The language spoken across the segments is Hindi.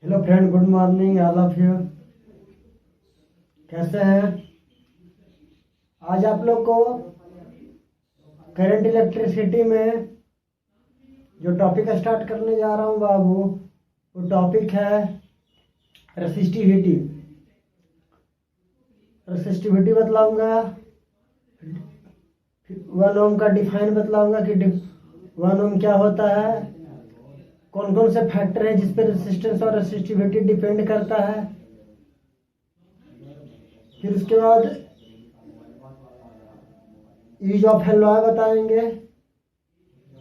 Hello friend, good morning all of you. कैसे हैं? आज आप लोग को करंट इलेक्ट्रिसिटी में जो टॉपिक स्टार्ट करने जा रहा हूँ बाबू, वो टॉपिक है रेसिस्टिविटी। रेसिस्टिविटी बतलाऊंगा, 1 ओम का डिफाइन बतलाऊंगा कि 1 ओम क्या होता है, कौन कौन से फैक्टर हैं जिस पर रेसिस्टेंस और रेसिस्टिविटी डिपेंड करता है। फिर उसके बाद यूज ऑफ एलॉय बताएंगे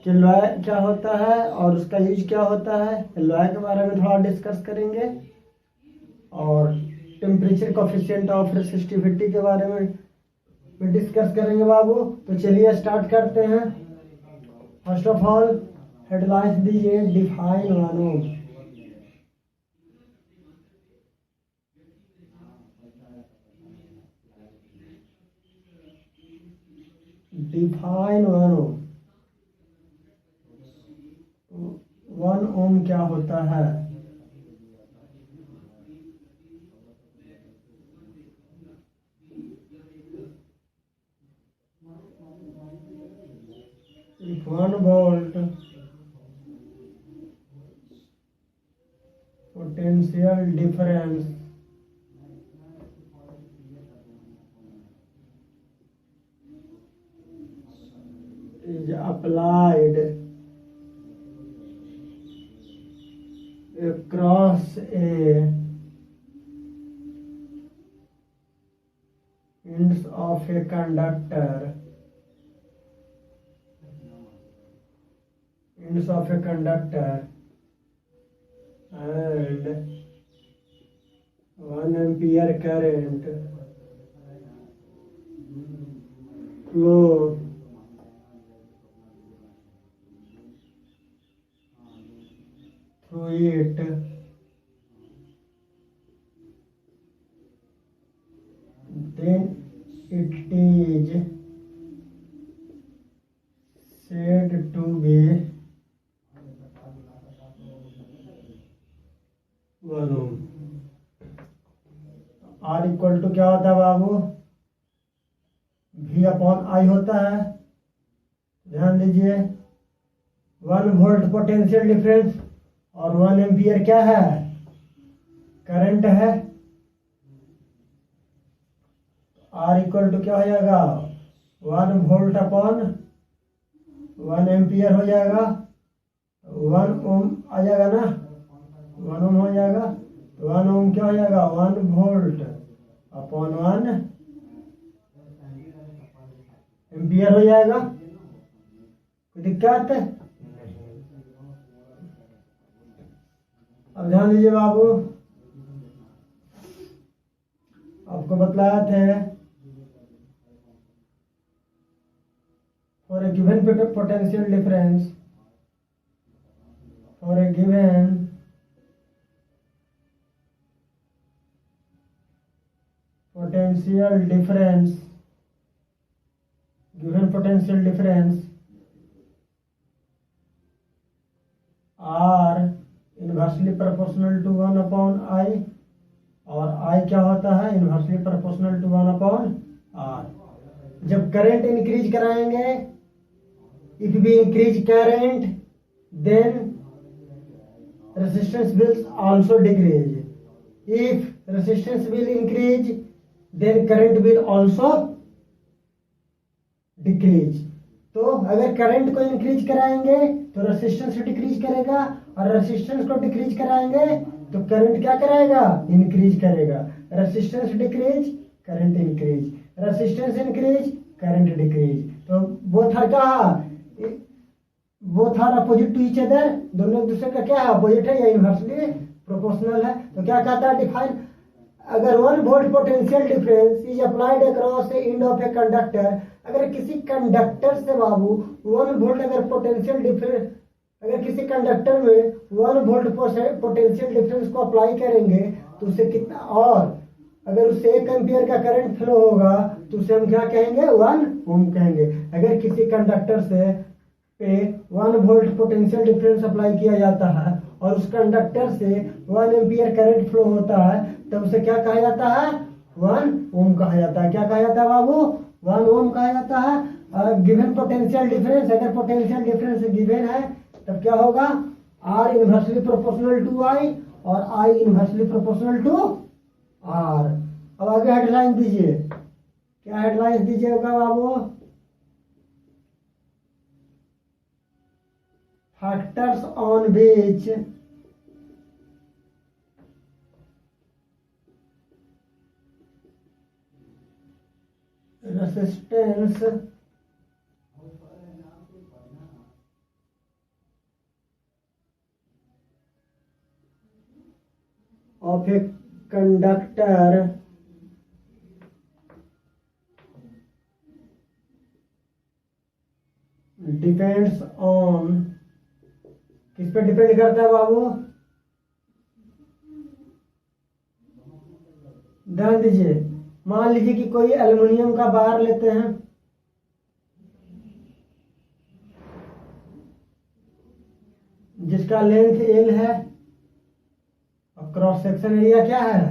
कि एलॉय क्या होता है और उसका यूज क्या होता है। एलॉय के बारे में थोड़ा डिस्कस करेंगे और टेम्परेचर कोफिशिएंट ऑफ रेसिस्टिविटी के बारे में डिस्कस करेंगे बाबू। तो चलिए स्टार्ट करते हैं। फर्स्ट ऑफ ऑल हेडलाइंस दीजिए, डिफाइन 1 ओम। डिफाइन 1 ओम। 1 ओम क्या होता है? If 1 volt potential difference is applied across ends of a conductor and 1 ampere current flow through it, then it is said to be 1 ohm. R equal to क्या होता है बाबू? V अपॉन आई होता है। ध्यान दीजिए, 1 वोल्ट पोटेंशियल डिफरेंस और 1 एम्पियर क्या है? करंट है। आर इक्वल टू क्या हो जाएगा? 1 वोल्ट अपॉन 1 एम्पियर हो जाएगा। 1 ओम आ जाएगा ना, 1 ओम हो जाएगा। 1 ओम क्या हो जाएगा? 1 वोल्ट अपॉन 1 एम्पियर हो जाएगा। कोई दिक्कत? अब ध्यान दीजिए बाबू, आपको बतलाया थे for a given potential difference, for a given potential difference, given potential difference are inversely proportional to 1 upon I, और I क्या होता है? inversely proportional to 1 upon R। जब करंट इंक्रीज कराएंगे, if we increase current then resistance will also decrease, if resistance will increase then current will also decrease। तो अगर करंट को इंक्रीज कराएंगे तो रेसिस्टेंस डिक्रीज करेगा, और रेसिस्टेंस को डिक्रीज कराएंगे तो करंट क्या कराएगा? इंक्रीज करेगा। Resistance decrease, current increase, resistance increase, current decrease. तो both are opposite to each other, दोनों एक दूसरे का क्या है? अपोजिट है या इनवर्सली प्रोपोर्शनल है। तो क्या कहता है डिफाइन? अगर 1 volt potential difference is applied across A end of a conductor, अगर किसी कंडक्टर से बाबू 1 वोल्ट अगर पोटेंशियल डिफरेंस, अगर किसी कंडक्टर में 1 वोल्ट पोटेंशियल डिफरेंस को अप्लाई करेंगे तो उससे कितना, और अगर उससे 1 एम्पियर का करंट फ्लो होगा तो उसे हम क्या कहेंगे? 1 ओम कहेंगे। अगर किसी कंडक्टर से पे 1 वोल्ट पोटेंशियल डिफरेंस अप्लाई किया जाता है और उस कंडक्टर से 1 एम्पियर करंट फ्लो होता है, तब उसे क्या कहा जाता है? 1 ओम कहा जाता है। क्या कहा जाता है बाबू? 1 ओम कहा जाता है। गिवन पोटेंशियल डिफरेंस, अगर पोटेंशियल डिफरेंस गिवन है तब क्या होगा? R inversely proportional to I और I inversely proportional to R। अब आगे हेडलाइन दीजिए, क्या हेडलाइन दीजिएगा बाबू? Factors on which resistance of a conductor depends on, किस पे डिपेंड करता है बाबू? ध्यान दीजिए, मान लीजिए कि कोई एल्युमिनियम का बार लेते हैं, जिसका लेंथ L है और क्रॉस सेक्शन एरिया क्या है?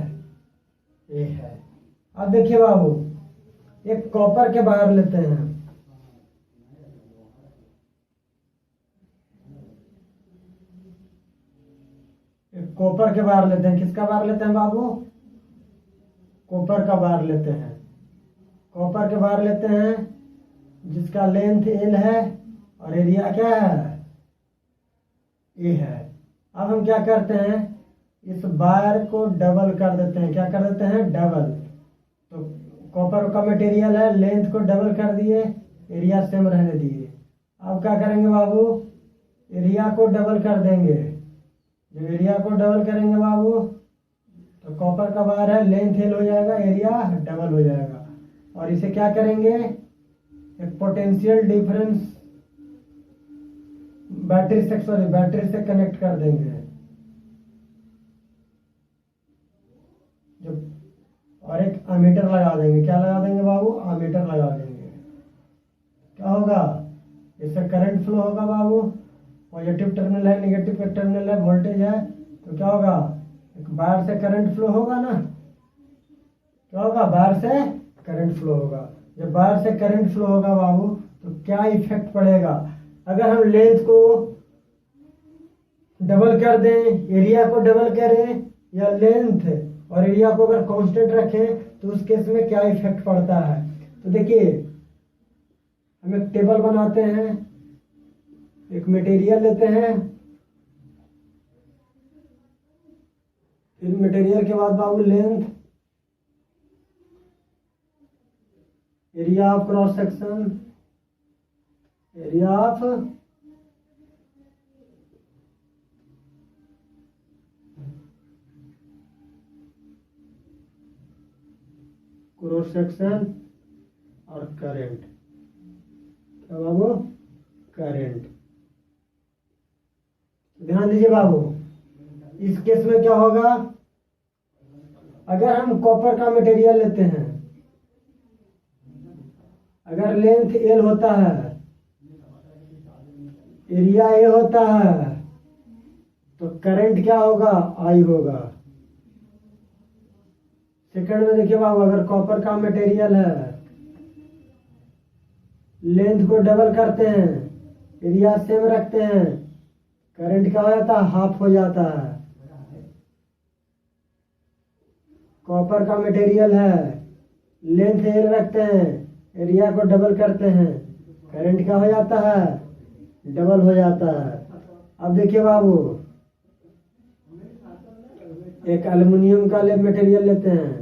A है। अब देखिए बाबू, एक कॉपर के बार लेते हैं, एक कॉपर के बार लेते हैं। किसका बार लेते हैं बाबू? कॉपर का बार लेते हैं। कॉपर के बार लेते हैं जिसका लेंथ L है और एरिया क्या है? A है। अब हम क्या करते हैं, इस बार को डबल कर देते हैं। क्या कर देते हैं? डबल। तो कॉपर का मटेरियल है, लेंथ को डबल कर दिए, एरिया सेम रहने दिए। अब क्या करेंगे बाबू? एरिया को डबल कर देंगे। जब एरिया को डबल करेंगे बाबू तो कॉपर का बार है, लेंथ L हो जाएगा, एरिया डबल हो जाएगा। और इसे क्या करेंगे? एक पोटेंशियल डिफरेंस बैटरी से कनेक्ट कर देंगे। और एक अमीटर लगा देंगे। क्या लगा देंगे बाबू? अमीटर लगा देंगे। क्या होगा? इससे करंट फ्लो होगा बाबू। पॉजिटिव टर्मिनल है, नेगेटिव टर्मिनल है, वोल्टेज है, तो क्या होगा? एक बार से करंट फ्लो होगा ना। क्या होगा? बार से करंट फ्लो होगा। जब बार से करंट फ्लो होगा बाबू तो क्या इफेक्ट पड़ेगा? अगर हम लेंथ को डबल कर दें, एरिया को डबल करें, या लेंथ और एरिया को अगर कांस्टेंट रखें तो उस केस में क्या इफेक्ट पड़ता है? तो देखिए, हम एक टेबल बनाते हैं, एक मटेरियल लेते हैं, फिर मटेरियल के बाद बाबू length, area of cross section, area of cross section और करंट। क्या बाबू? करंट। ध्यान दीजिए बाबू, इस केस में क्या होगा? अगर हम कॉपर का मटेरियल लेते हैं, अगर लेंथ L होता है, एरिया A होता है, तो करंट क्या होगा? I होगा। सेकंड में देखिए बाबू, अगर कॉपर का मटेरियल है, लेंथ को डबल करते हैं, एरिया सेम रखते हैं, करंट क्या हो जाता है? हाफ हो जाता है। कॉपर का मटेरियल है, लेंथ L रखते हैं, एरिया को डबल करते हैं, करंट क्या हो जाता है? डबल हो जाता है। अब देखिए बाबू, एक एल्युमिनियम का मटेरियल लेते हैं,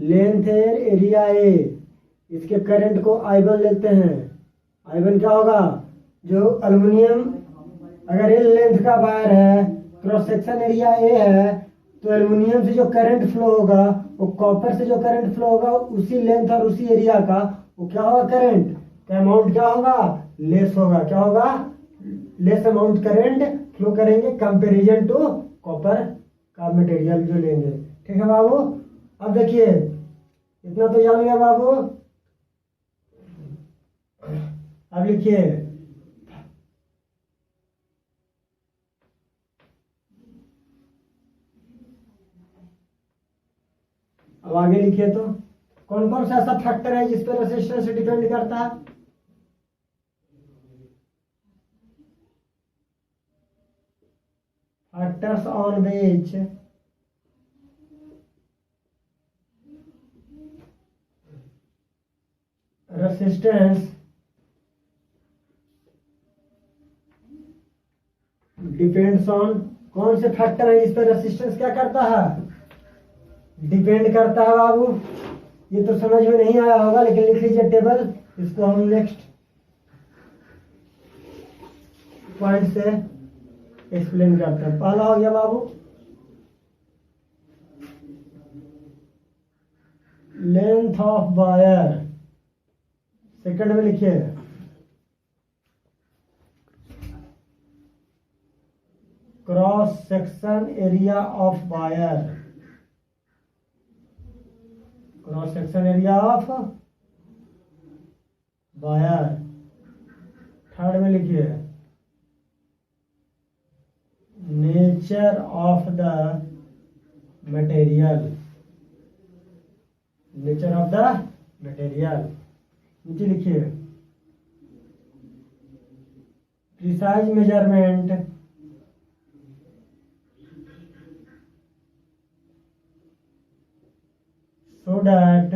लेंथ है, एरिया A, इसके करंट को I1 लेते हैं। I1 क्या होगा? जो एल्युमिनियम, अगर L लेंथ का वायर है, क्रॉस सेक्शन एरिया A है, तो एल्युमिनियम से जो करंट फ्लो होगा वो कॉपर से जो करंट फ्लो होगा उसी लेंथ और उसी एरिया का, वो क्या होगा? करंट का अमाउंट क्या होगा? लेस होगा। क्या होगा? लेस अमाउंट करंट फ्लो करेंगे कंपेरिजन टू कॉपर का मटेरियल जो लेंगे। ठीक है बाबू? अब देखिए, इतना तो जान गया बाबू। अब लिखिए, अब आगे लिखिए तो कौन कौन सा ऐसा फैक्टर है जिस पर रेसिस्टेंस डिपेंड करता है। Factors on which resistance depends on, कौन से फैक्टर है जिस पर रेसिस्टेंस क्या करता है, डिपेंड करता है बाबू। ये तो समझ में नहीं आया होगा लेकिन लिख लीजिए टेबल, इसको हम नेक्स्ट पॉइंट से एक्सप्लेन करते हैं। पहला हो गया बाबू लेंथ ऑफ वायर, सेकंड में लिखिए cross section area of wire, cross section area of wire. Third में लिखिए nature of the material, nature of the material. नीचे लिखिए precise measurement so that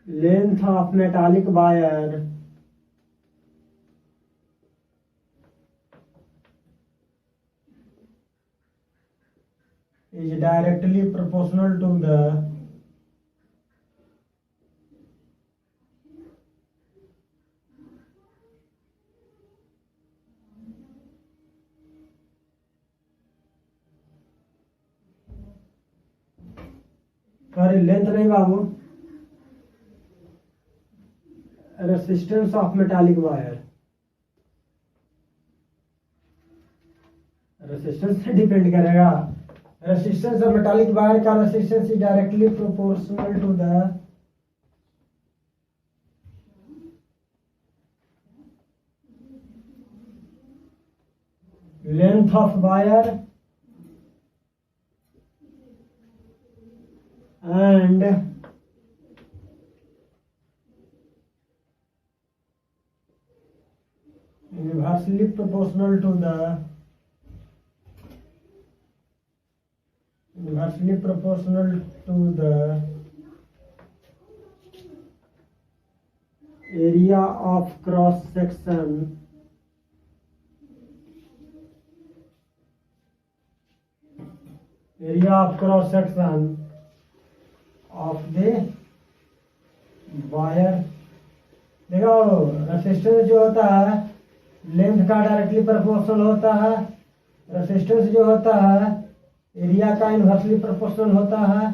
length of metallic wire is directly proportional to the sorry length नहीं बाबू, resistance of metallic wire, resistance से डिपेंड करेगा। रेसिस्टेंस ऑफ मेटालिक वायर का resistance is directly proportional to the length of wire and inversely proportional to the area of cross section of the wire. देखो रेसिस्टेंस जो होता है लेंथ का डायरेक्टली प्रोपोर्शनल होता है, रेसिस्टेंस जो होता है एरिया का इनवर्सली प्रोपोर्शनल होता है।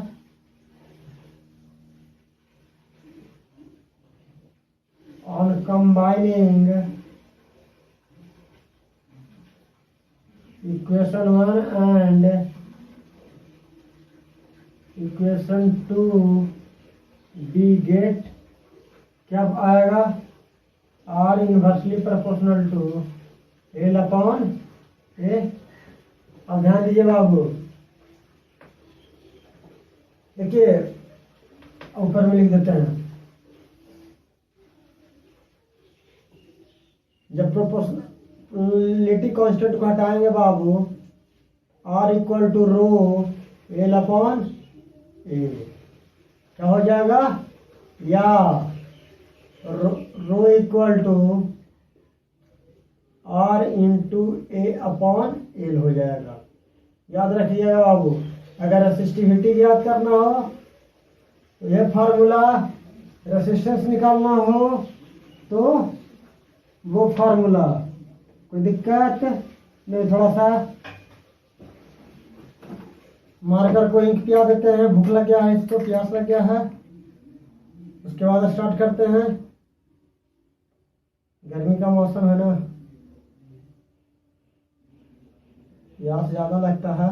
On combining equation 1 and equation 2 we get क्या आएगा, R inversely proportional to L upon A. अब ध्यान दीजिए बाबू, देखिए ऊपर में लिख देते हैं, जब प्रोपोर्शनलिटी कांस्टेंट को हटाएंगे बाबू, R equal to rho L upon A, क्या हो जाएगा, या rho equal to R into A upon L हो जाएगा। याद रखिएगा बाबू, अगर रेसिस्टिविटी याद करना हो तो ये फार्मूला, रेसिस्टेंस निकालना हो तो वो फार्मूला, कोई दिक्कत नहीं। थोड़ा सा मार्कर को इंक पिया देते हैं, भूख लग गया है, इसको प्यास लग गया है, उसके बाद स्टार्ट करते हैं। गर्मी का मौसम है ना, प्यास ज्यादा लगता है।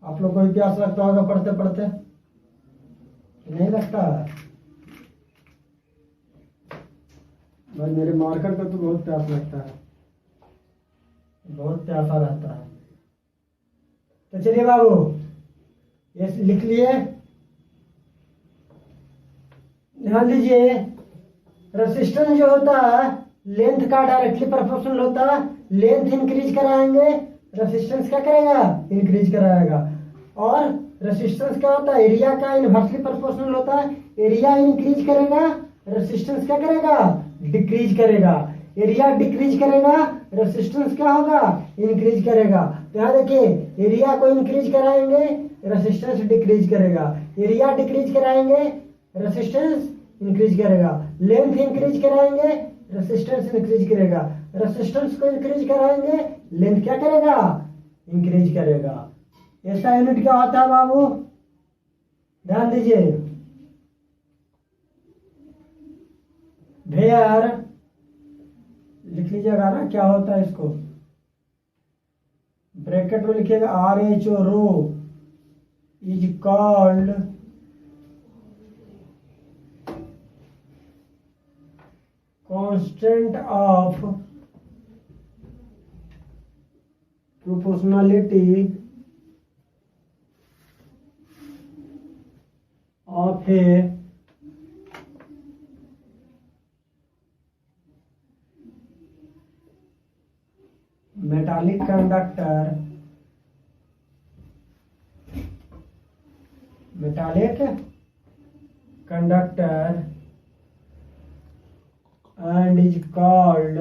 आप लोग को भी प्यास लगता होगा पढ़ते पढ़ते, नहीं लगता? भाई मेरे मार्कर का तो बहुत प्यास लगता है, बहुत प्यासा रहता है। तो चलिए बाबू, ये लिख लिए, ध्यान दीजिए। रेसिस्टेंस जो होता है लेंथ का डायरेक्टली प्रोपोर्शनल होता है। लेंथ इंक्रीज कराएंगे, रेसिस्टेंस क्या करेगा? इंक्रीज कराएगा। और रेसिस्टेंस क्या होता है? एरिया का इनवर्सली प्रोपोर्शनल होता है। एरिया इंक्रीज करेगा, रेसिस्टेंस क्या करेगा? डिक्रीज करेगा। एरिया डिक्रीज करेगा, रेसिस्टेंस क्या होगा? इंक्रीज करेगा। तो यहाँ देखिए, एरिया को इंक्रीज कराएंगे, रेसिस्टेंस डिक्रीज करेगा। एरिया डिक्रीज कराएंगे, रेसिस्टेंस इंक्रीज करेगा। लेंथ इंक्रीज कराएंगे, रेसिस्टेंस इंक्रीज करेगा। रेसिस्टेंस को इंक्रीज कराएंगे, लेंथ क्या करेगा? इंक्रीज करेगा। ऐसा यूनिट क्या होता है बाबू? ध्यान दीजिए, वेयर, लिख लीजिएगा ना क्या होता है इसको, ब्रैकेट में लिखिएगा RH rho is called constant of proportionality of a metallic conductor and is called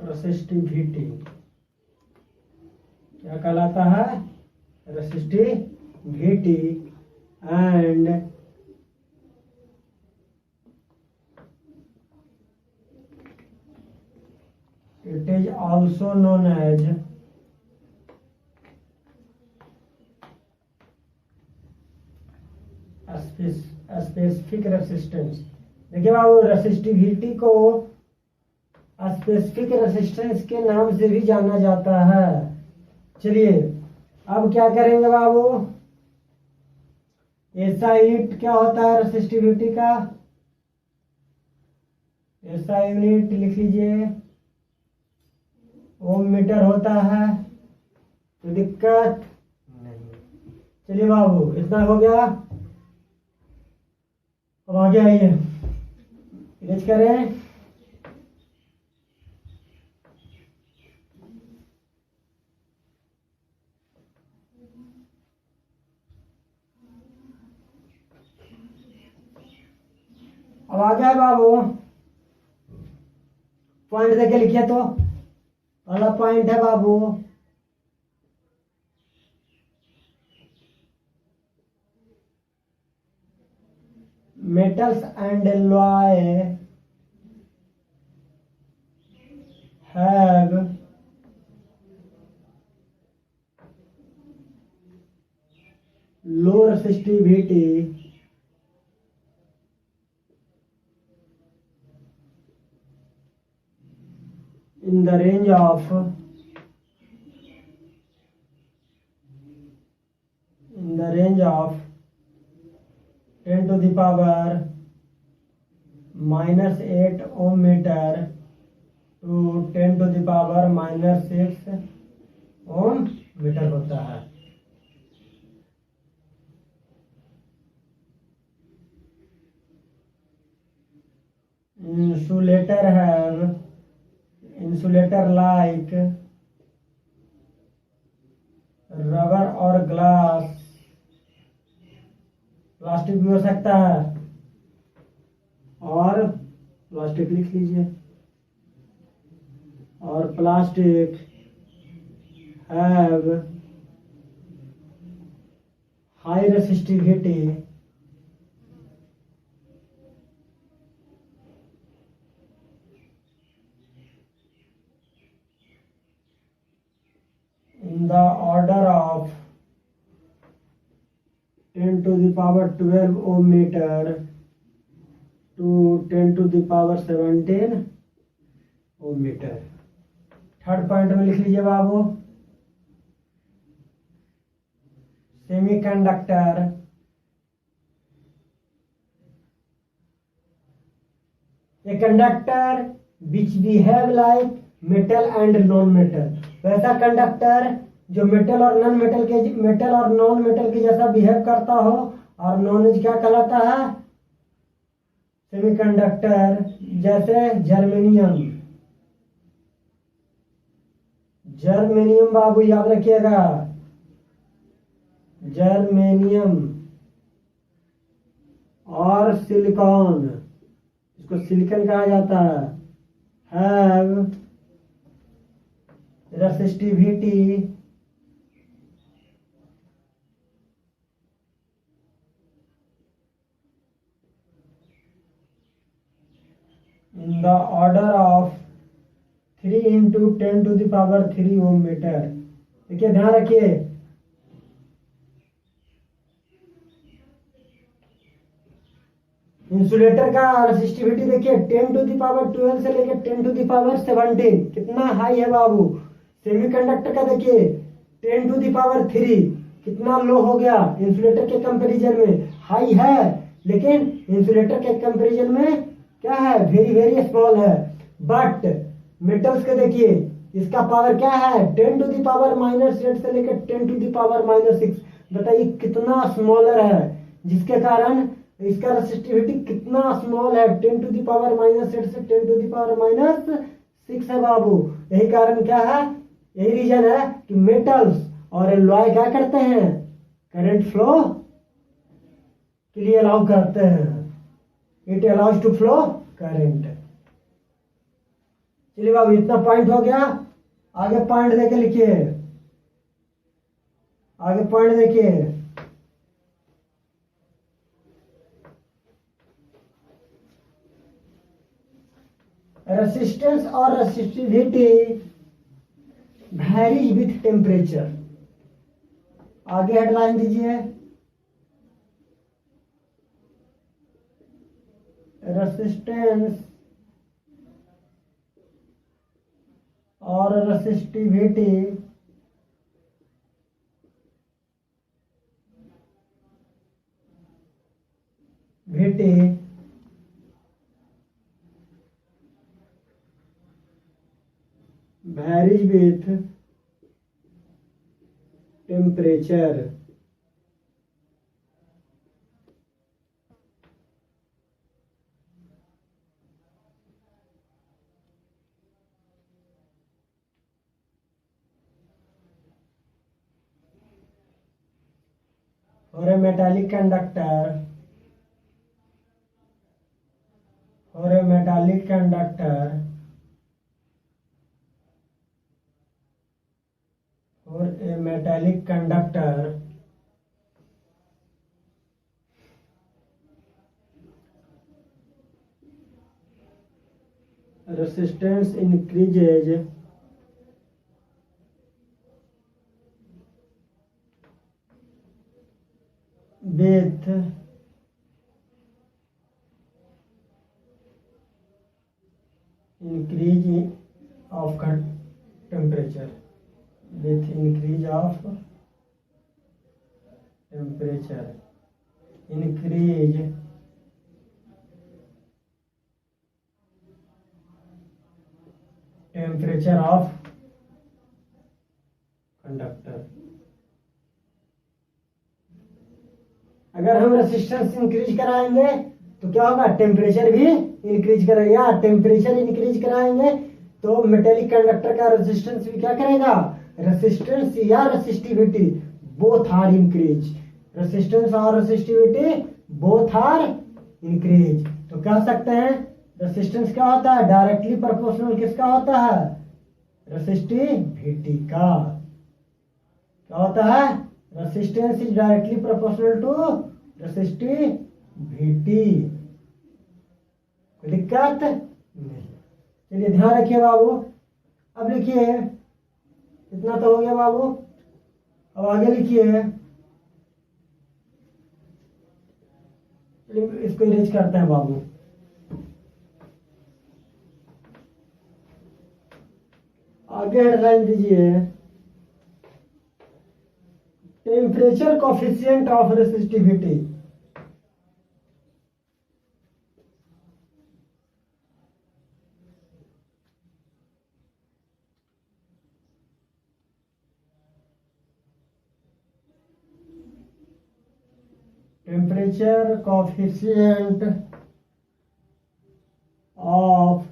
resistivity। क्या कहलाता है? resistivity। and it is also known as specific resistance. देखिए बाबू, रेसिस्टिविटी को स्पेसिफिक रेसिस्टेंस के नाम से भी जाना जाता है। चलिए अब क्या करेंगे बाबू, ऐसा यूनिट क्या होता है रेसिस्टिविटी का? ऐसा यूनिट लिख लीजिए, ओम मीटर होता है। कोई दिक्कत नहीं। चलिए बाबू, इतना हो गया। अब आगे आइए, इरेज करें। अब आ गया है बाबू, पॉइंट देके लिखिए। तो पहला पॉइंट है बाबू, metals and alloy have low resistivity in the range of 10 to the power -8 ohm meter to 10 to the power -6 ohm meter होता है। insulator like रबर और ग्लास, प्लास्टिक भी हो सकता है, और प्लास्टिक लिख लीजिए, और plastic have high resistivity in the order of 10 to the power 12 ohm meter to 10 to the power 17 ohm meter। Third point में लिख लीजिए बाबू, semiconductor a conductor which behave like metal and non metal। वैसा कंडक्टर जो मेटल और नॉन मेटल के जैसा बिहेव करता हो, और नॉन क्या कहलाता है? सेमीकंडक्टर। जैसे जर्मेनियम बाबू याद रखिएगा, जर्मेनियम और सिलिकॉन, इसको सिलिकॉन कहा जाता है, have resistivity in the order of 3 into 10 to the power 3 ohm metre. देखिए ध्यान रखिए, इंसुलेटर का रेसिस्टिविटी देखिए 10 टू द पावर 12 से लेकर 10 टू द पावर 17, कितना हाई है बाबू। सेमीकंडक्टर का देखिए 10 टू द पावर 3, कितना लो हो गया। इंसुलेटर के कंपैरिजन में हाई है, लेकिन इंसुलेटर के कंपैरिजन में क्या है? वेरी वेरी स्मॉल है। बट मेटल्स के देखिए, इसका पावर क्या है? 10 टू द पावर -8 से लेकर 10 टू द पावर -6। बताइए कितना स्मॉलर है, जिसके कारण इसका रेसिस्टिविटी कितना स्मॉल है, 10 टू द पावर -8 से 10 टू द पावर -6 है बाबू। यही कारण क्या है? यही रीजन है कि मेटल्स और एलॉय क्या करते हैं? करंट फ्लो के लिए अलाउ करते हैं। It allows to flow current. चलिए बाबू, इतना पॉइंट हो गया। आगे पॉइंट देके लिखिए, आगे पॉइंट देखिए। रेसिस्टेंस और रेसिस्टिविटी वैरीज विथ टेम्परेचर। आगे हेडलाइन दीजिए, रेसिस्टेंस और रेसिस्टिविटी varies with temperature। और a metallic conductor, or a metallic conductor resistance increases with increase of temperature, with increase of temperature, increase temperature of conductor। अगर हम रेसिस्टेंस इंक्रीज कराएंगे तो क्या होगा? टेम्परेचर भी इंक्रीज करेगा। टेम्परेचर इंक्रीज कराएंगे तो मेटेलिक कंडक्टर का रेजिस्टेंस भी क्या करेगा? रेसिस्टेंस या resistivity both are increase. Resistance और रेसिस्टिविटी बोथ आर इंक्रीज। तो कह सकते हैं रेसिस्टेंस क्या होता है? डायरेक्टली प्रोपोर्शनल किसका होता है? रेसिस्टिविटी का। क्या होता है? Resistance is directly proportional to resistivity. कोई दिक्कत नहीं। चलिए ध्यान रखिए बाबू। अब लिखिए, इतना तो हो गया बाबू। अब आगे लिखिए, चलिए इसको इरेज करते हैं बाबू। आगे हेडलाइन दीजिए, temperature temperature coefficient of resistivity, temperature coefficient of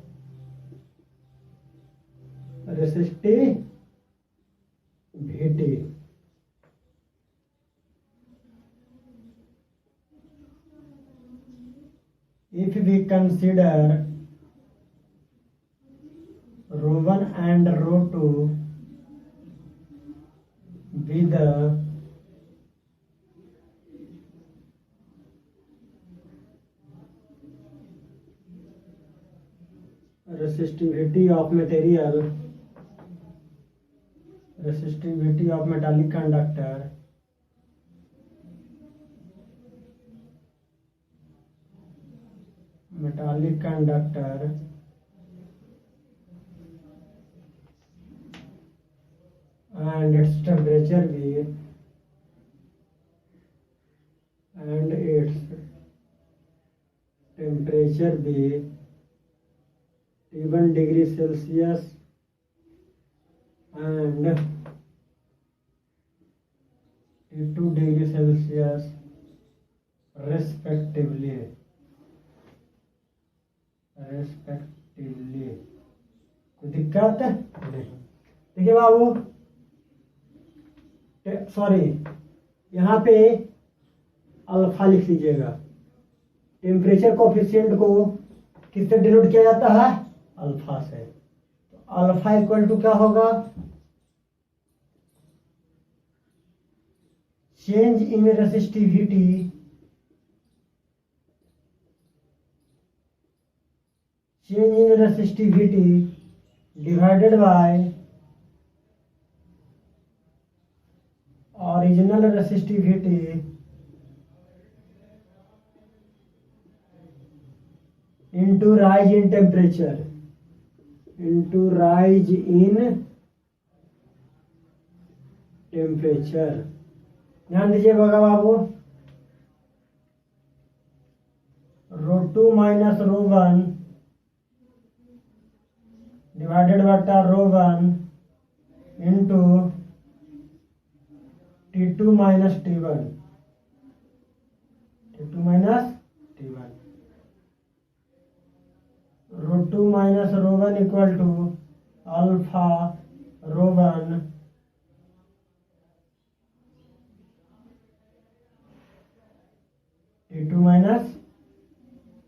resistivity, if we consider ρ1 and ρ2 be the resistivity of material, resistivity of metallic conductor, metallic conductor and its temperature V and its temperature B T1 degree Celsius and T2 degree Celsius respectively. कोई दिक्कत नहीं। देखिए बाबू, सॉरी, यहाँ पे अल्फा लिख लीजिएगा। टेम्परेचर कोफिशिएंट को किससे डिनोट किया जाता है? अल्फा से। तो अल्फा इक्वल टू क्या होगा? Change in resistivity divided by original resistivity into rise in temperature, ध्यान दीजिएगा बाबू, ρ2 माइनस ρ1 डिवाइडेड बटा ρ1 into T2 minus T1, ρ2 minus ρ1 equal to alpha ρ1 T2 minus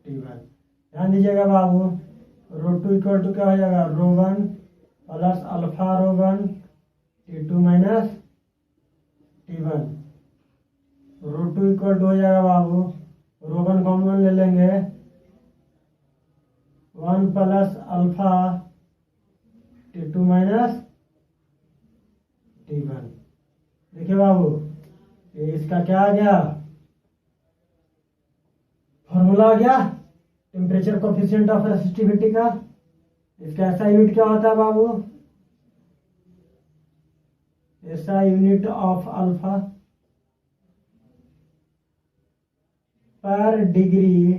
T1। ध्यान दीजिएगा बाबू, ρ2 इक्वल टू क्या हो जाएगा? ρ1 plus alpha ρ1 T2 minus T1। ρ2 equal to हो जाएगा बाबू, ρ1 कॉमन ले लेंगे, 1 plus alpha T2 minus T1। देखिए बाबू, ये इसका क्या आ गया? फॉर्मूला आ गया टेम्परेचर कोफिशिएंट ऑफ रेसिस्टिविटी का। इसका ऐसा यूनिट क्या होता है बाबू? ऐसा यूनिट ऑफ अल्फा पर डिग्री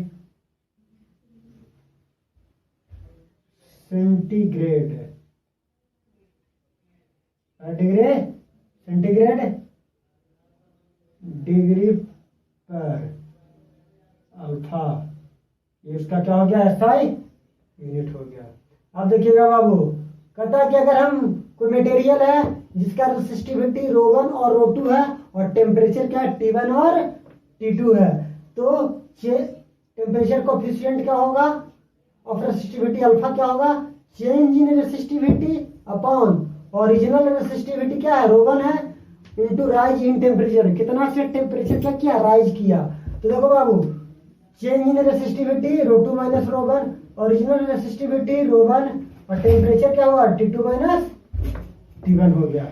सेंटीग्रेड, डिग्री पर अल्फा, इसका क्या हो गया? एसआई यूनिट हो गया। अब देखिएगा बाबू, कहता है कि अगर हम कोई मटेरियल है जिसका रेसिस्टिविटी ρ1 और ρ2 है और टेम्परेचर क्या है? T1 और T2 है, तो टेम्परेचर कोफिशिएंट क्या होगा ऑफ रेसिस्टिविटी? अल्फा क्या होगा? Change in resistivity upon original resistivity क्या है? ρ1 है इंटू राइज इन टेम्परेचर। कितना से टेम्परेचर क्या किया? राइज किया। तो देखो बाबू, change in resistivity ρ2 minus ρ1, original resistivity ρ1 और टेम्परेचर क्या हुआ? T2 माइनस T1 हो गया।